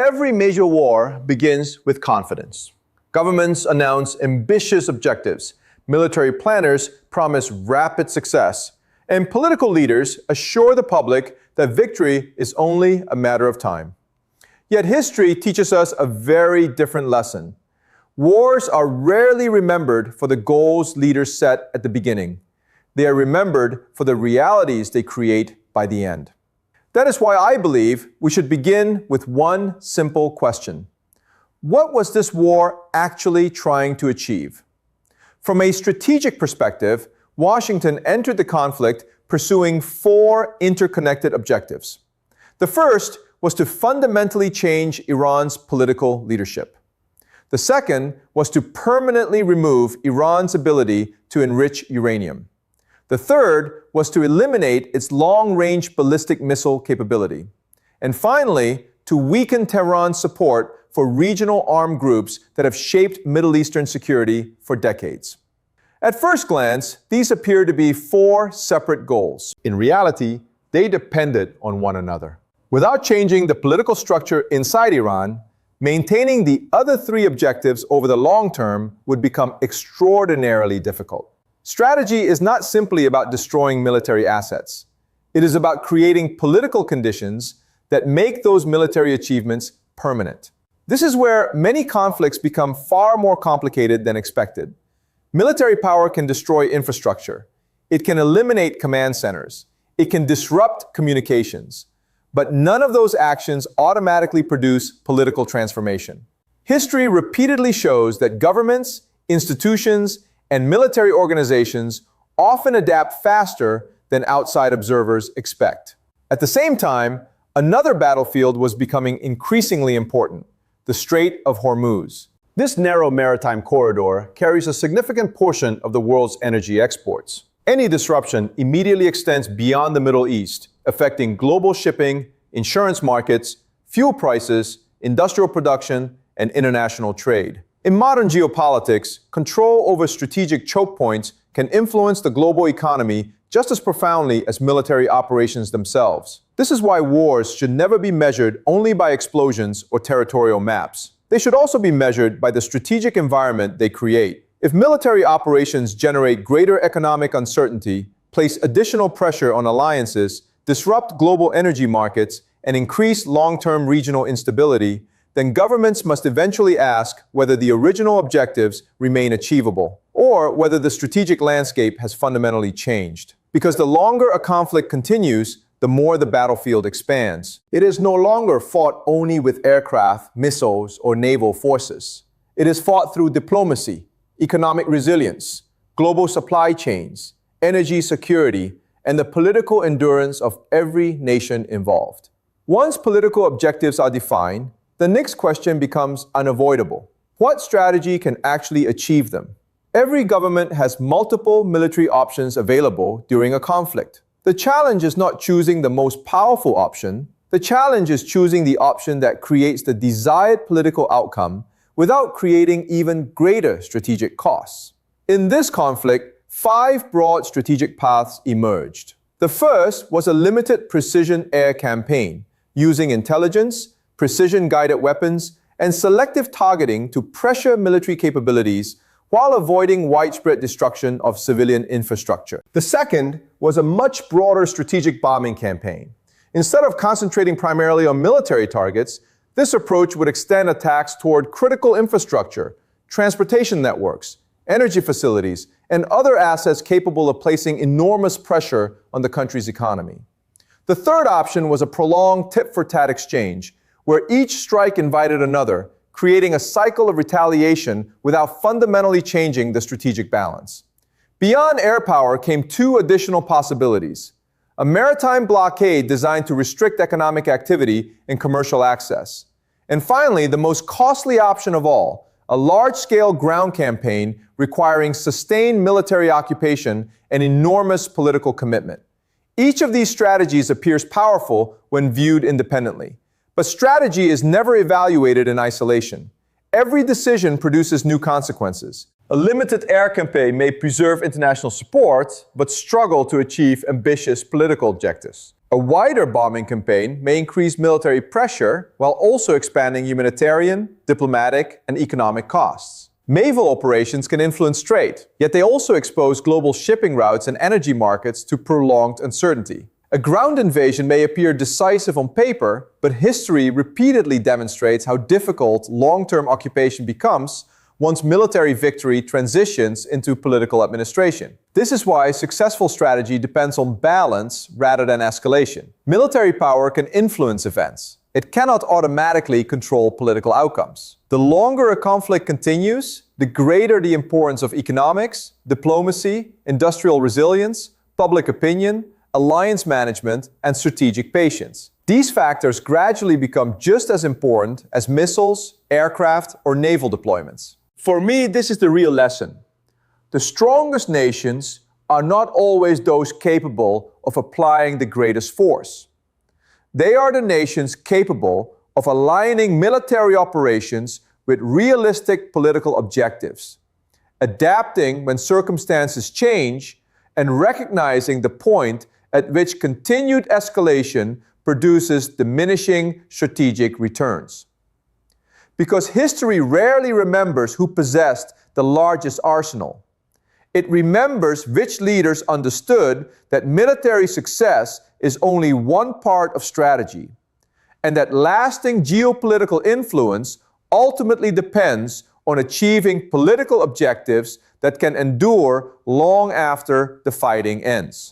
Every major war begins with confidence. Governments announce ambitious objectives, military planners promise rapid success, and political leaders assure the public that victory is only a matter of time. Yet history teaches us a very different lesson. Wars are rarely remembered for the goals leaders set at the beginning. They are remembered for the realities they create by the end. That is why I believe we should begin with one simple question. What was this war actually trying to achieve? From a strategic perspective, Washington entered the conflict pursuing 4 interconnected objectives. The first was to fundamentally change Iran's political leadership. The second was to permanently remove Iran's ability to enrich uranium. The third was to eliminate its long-range ballistic missile capability. And finally, to weaken Tehran's support for regional armed groups that have shaped Middle Eastern security for decades. At first glance, these appear to be 4 separate goals. In reality, they depended on one another. Without changing the political structure inside Iran, maintaining the other 3 objectives over the long term would become extraordinarily difficult. Strategy is not simply about destroying military assets. It is about creating political conditions that make those military achievements permanent. This is where many conflicts become far more complicated than expected. Military power can destroy infrastructure. It can eliminate command centers. It can disrupt communications. But none of those actions automatically produce political transformation. History repeatedly shows that governments, institutions, and military organizations often adapt faster than outside observers expect. At the same time, another battlefield was becoming increasingly important: the Strait of Hormuz. This narrow maritime corridor carries a significant portion of the world's energy exports. Any disruption immediately extends beyond the Middle East, affecting global shipping, insurance markets, fuel prices, industrial production, and international trade. In modern geopolitics, control over strategic choke points can influence the global economy just as profoundly as military operations themselves. This is why wars should never be measured only by explosions or territorial maps. They should also be measured by the strategic environment they create. If military operations generate greater economic uncertainty, place additional pressure on alliances, disrupt global energy markets, and increase long-term regional instability, then governments must eventually ask whether the original objectives remain achievable, or whether the strategic landscape has fundamentally changed. Because the longer a conflict continues, the more the battlefield expands. It is no longer fought only with aircraft, missiles, or naval forces. It is fought through diplomacy, economic resilience, global supply chains, energy security, and the political endurance of every nation involved. Once political objectives are defined, the next question becomes unavoidable. What strategy can actually achieve them? Every government has multiple military options available during a conflict. The challenge is not choosing the most powerful option. The challenge is choosing the option that creates the desired political outcome without creating even greater strategic costs. In this conflict, 5 broad strategic paths emerged. The first was a limited precision air campaign, using intelligence, precision-guided weapons, and selective targeting to pressure military capabilities while avoiding widespread destruction of civilian infrastructure. The second was a much broader strategic bombing campaign. Instead of concentrating primarily on military targets, this approach would extend attacks toward critical infrastructure, transportation networks, energy facilities, and other assets capable of placing enormous pressure on the country's economy. The third option was a prolonged tit-for-tat exchange, where each strike invited another, creating a cycle of retaliation without fundamentally changing the strategic balance. Beyond air power came 2 additional possibilities: a maritime blockade designed to restrict economic activity and commercial access, and finally, the most costly option of all, a large-scale ground campaign requiring sustained military occupation and enormous political commitment. Each of these strategies appears powerful when viewed independently. But strategy is never evaluated in isolation. Every decision produces new consequences. A limited air campaign may preserve international support, but struggle to achieve ambitious political objectives. A wider bombing campaign may increase military pressure while also expanding humanitarian, diplomatic, and economic costs. Naval operations can influence trade, yet they also expose global shipping routes and energy markets to prolonged uncertainty. A ground invasion may appear decisive on paper, but history repeatedly demonstrates how difficult long-term occupation becomes once military victory transitions into political administration. This is why successful strategy depends on balance rather than escalation. Military power can influence events. It cannot automatically control political outcomes. The longer a conflict continues, the greater the importance of economics, diplomacy, industrial resilience, public opinion, alliance management, and strategic patience. These factors gradually become just as important as missiles, aircraft, or naval deployments. For me, this is the real lesson. The strongest nations are not always those capable of applying the greatest force. They are the nations capable of aligning military operations with realistic political objectives, adapting when circumstances change, and recognizing the point at which continued escalation produces diminishing strategic returns. Because history rarely remembers who possessed the largest arsenal. It remembers which leaders understood that military success is only one part of strategy, and that lasting geopolitical influence ultimately depends on achieving political objectives that can endure long after the fighting ends.